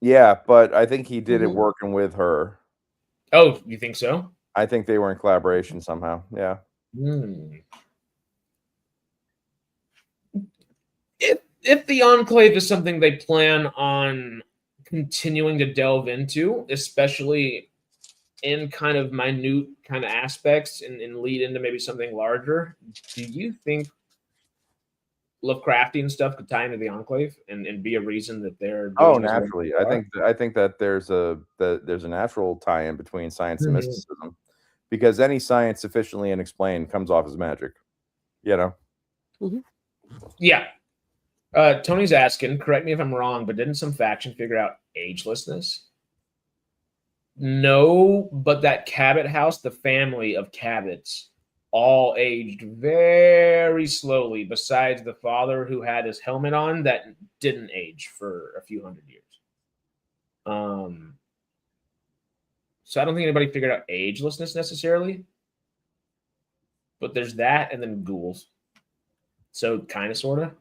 Yeah, but I think he did it working with her. Oh, you think so? I think they were in collaboration somehow. Yeah. If the Enclave is something they plan on continuing to delve into, especially in kind of minute kind of aspects and lead into maybe something larger, do you think Lovecraftian stuff could tie into the Enclave and be a reason that they're naturally? I think that there's a natural tie-in between science and mysticism, because any science sufficiently unexplained comes off as magic, you know. Yeah. Tony's asking, correct me if I'm wrong, but didn't some faction figure out agelessness? No, but that Cabot house, the family of Cabots, all aged very slowly, besides the father who had his helmet on that didn't age for a few hundred years. So I don't think anybody figured out agelessness necessarily, but there's that, and then ghouls. So kind of, sort of.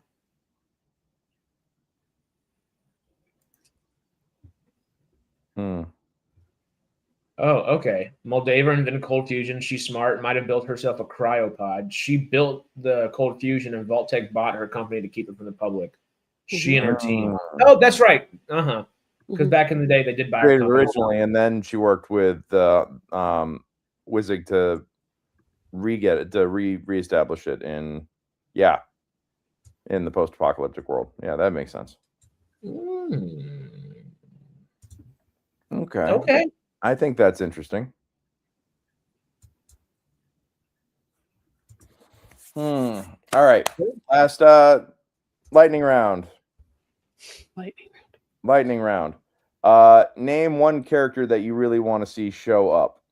Oh, okay. Moldaver invented cold fusion. She's smart. Might have built herself a cryopod. She built the cold fusion, and Vault-Tec bought her company to keep it from the public. She and her team. Oh, that's right. Because back in the day, they did buy her originally, and then she worked with Wizig to reestablish it in the post-apocalyptic world. Yeah, that makes sense. Okay. I think that's interesting. All right. Last lightning round. Lightning round. Name one character that you really want to see show up.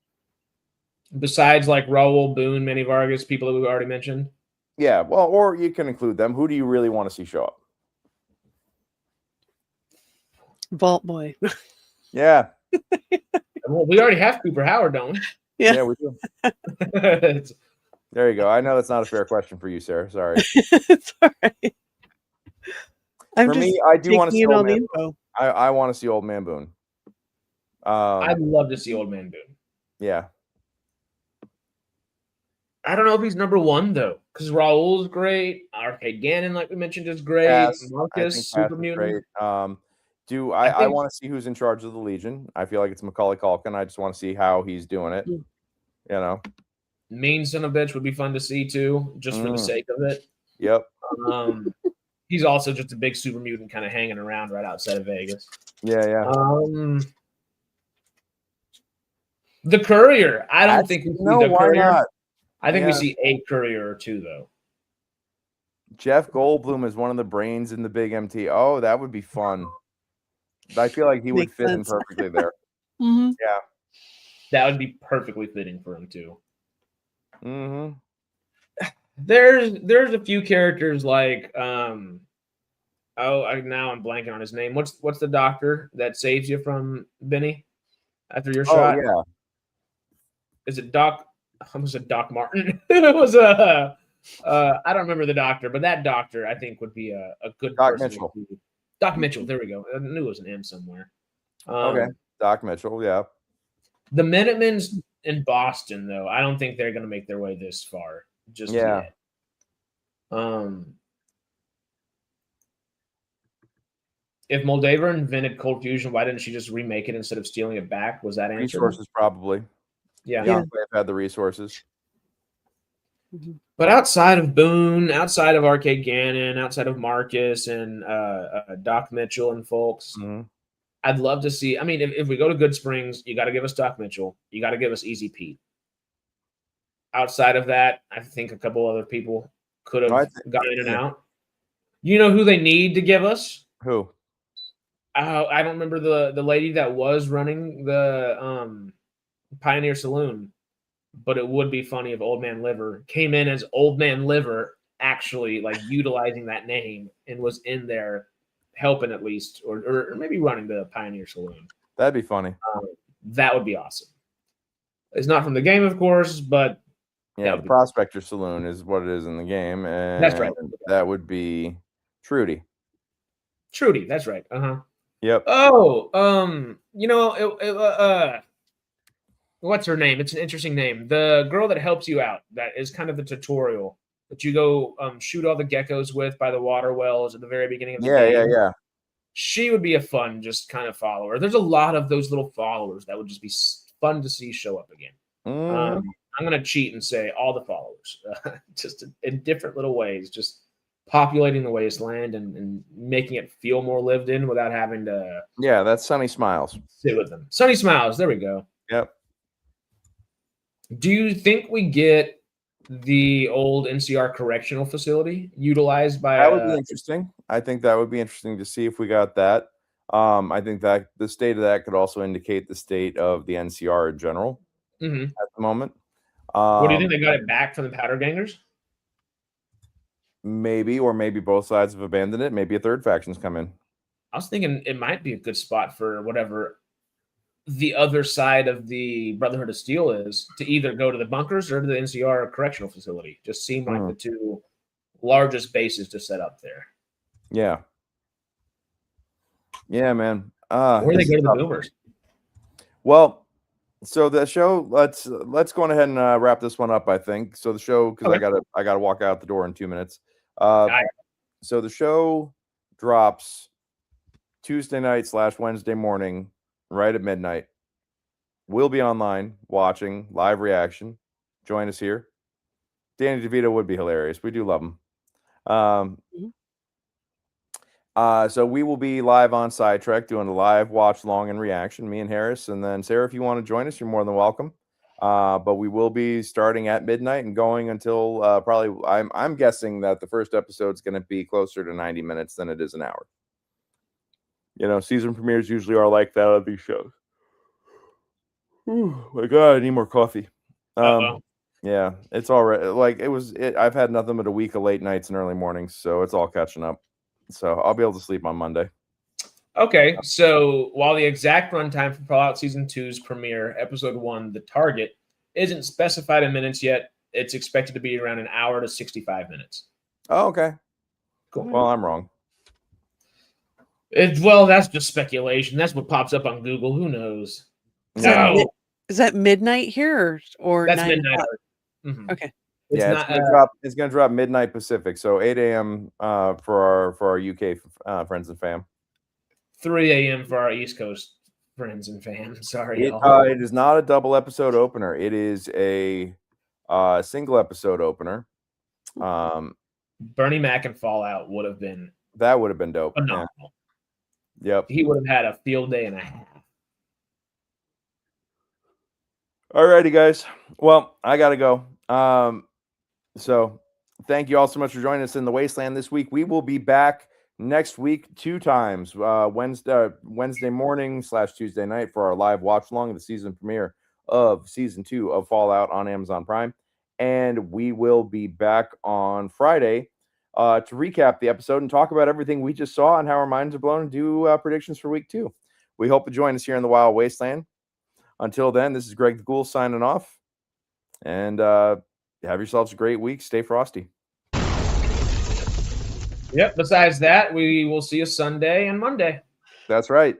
Besides like Raoul, Boone, Manny Vargas, people that we've already mentioned. Yeah, well, or you can include them. Who do you really want to see show up? Vault Boy. Yeah. Well, we already have Cooper Howard, don't Yeah. We do. we? There you go. I know that's not a fair question for you, Sarah. Sorry. It's all right. I'm For just me, I do want to taking see in Old all the Man Boone. info. I want to see Old Man Boone. I'd love to see Old Man Boone. Yeah. I don't know if he's number one though, because Raul's great. Arcade Gannon, like we mentioned, is great. Cass, Marcus, Super Mutant. great. I think- want to see who's in charge of the Legion. I feel like it's Macaulay Culkin. I just want to see how he's doing it. Mm. You know, Mean Son of a Bitch would be fun to see too, just for the sake of it. Yep. He's also just a big super mutant kind of hanging around right outside of Vegas. Yeah. The Courier. I don't think we see the why Courier. not? I think we Yeah. see a Courier or two though. Jeff Goldblum is one of the brains in the big MT. Oh, that would be fun. I feel like he would Makes fit sense. in perfectly there. Mm-hmm. Yeah. That would be perfectly fitting for him too. Mm-hmm. There's a few characters like now I'm blanking on his name. What's the doctor that saves you from Benny after your shot? Oh yeah. Is it Doc? I almost said Doc Martin. It was I don't remember the doctor, but that doctor I think would be a good Doc person. Mitchell. Doc Mitchell. There we go. I knew it was an M somewhere. Okay. Doc Mitchell. Yeah. The Minutemen's in Boston, though, I don't think they're going to make their way this far just yet. If Moldaver invented Cold Fusion, why didn't she just remake it instead of stealing it back? Was that answered? Resources probably. Yeah. Young Clay had the resources. But outside of Boone, outside of Arcade Gannon, outside of Marcus and Doc Mitchell and folks, I'd love to see. I mean, if we go to Good Springs, you got to give us Doc Mitchell. You got to give us Easy Pete. Outside of that, I think a couple other people could have gone in and out. You know who they need to give us? Who? I don't remember the lady that was running the Pioneer Saloon, but it would be funny if Old Man Liver came in as Old Man Liver, actually like utilizing that name and was in there helping at least, or maybe running the Pioneer Saloon. That'd be funny. That would be awesome. It's not from the game, of course, but yeah, the Prospector Saloon is what it is in the game, and that's right. That would be Trudy. Trudy, that's right. Yep. Oh, what's her name? It's an interesting name. The girl that helps you out, that is kind of the tutorial that you go shoot all the geckos with by the water wells at the very beginning of the game. Yeah. She would be a fun, just kind of follower. There's a lot of those little followers that would just be fun to see show up again. I'm going to cheat and say all the followers, just in different little ways, just populating the wasteland and making it feel more lived in without having to. Yeah, that's Sunny Smiles. Sit with them. Sunny Smiles. There we go. Yep. Do you think we get the old NCR correctional facility utilized by? That would be interesting. I think that would be interesting to see if we got that. I think that the state of that could also indicate the state of the NCR in general at the moment. What do you think? They got it back from the Powder Gangers? Maybe, or maybe both sides have abandoned it. Maybe a third faction's come in. I was thinking it might be a good spot for whatever the other side of the Brotherhood of Steel is, to either go to the bunkers or to the NCR correctional facility. Just seem like the two largest bases to set up there. Yeah. Yeah, man. Or they go to the Boomers. Well, so the show, let's go ahead and wrap this one up, I think. So the show, because I gotta walk out the door in 2 minutes. So the show drops Tuesday night / Wednesday morning, right at midnight. We'll be online watching live reaction. Join us here. Danny DeVito would be hilarious. We do love him. So we will be live on SciTrek doing a live watch long and reaction, me and Harris. And then Sarah, if you want to join us, you're more than welcome. But we will be starting at midnight and going until probably, I'm guessing that the first episode is going to be closer to 90 minutes than it is an hour. You know, season premieres usually are like that on these shows. Oh my God, I need more coffee. Yeah, it's all right. Like I've had nothing but a week of late nights and early mornings, so it's all catching up. So I'll be able to sleep on Monday. Okay, so while the exact runtime for Fallout Season 2's premiere, Episode 1, The Target, isn't specified in minutes yet, it's expected to be around an hour to 65 minutes. Oh, okay. Cool. Well, I'm wrong. Well, that's just speculation. That's what pops up on Google. Who knows? Is that midnight here or That's 9 midnight. o'clock? Mm-hmm. Okay. It's gonna drop midnight Pacific, so 8 a.m. For our UK friends and fam. 3 a.m. for our East Coast friends and fam. Sorry, it is not a double episode opener. It is a single episode opener. Bernie Mac and Fallout would have been dope. phenomenal. Yeah. Yep. He would have had a field day and a half. Alrighty, guys. Well, I gotta go. So thank you all so much for joining us in the Wasteland this week. We will be back next week 2 times, Wednesday morning / Tuesday night for our live watch along of the season premiere of Season 2 of Fallout on Amazon Prime. And we will be back on Friday to recap the episode and talk about everything we just saw and how our minds are blown and do predictions for week 2. We hope to join us here in the Wild Wasteland. Until then, this is Greg the Ghoul signing off. And have yourselves a great week. Stay frosty. Yep. Besides that, we will see you Sunday and Monday. That's right.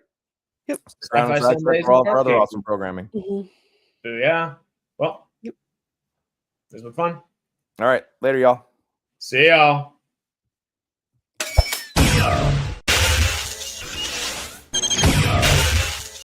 Yep. SciTrek for all of our other awesome programming. Mm-hmm. Yeah. Well, This was fun. All right. Later, y'all. See y'all.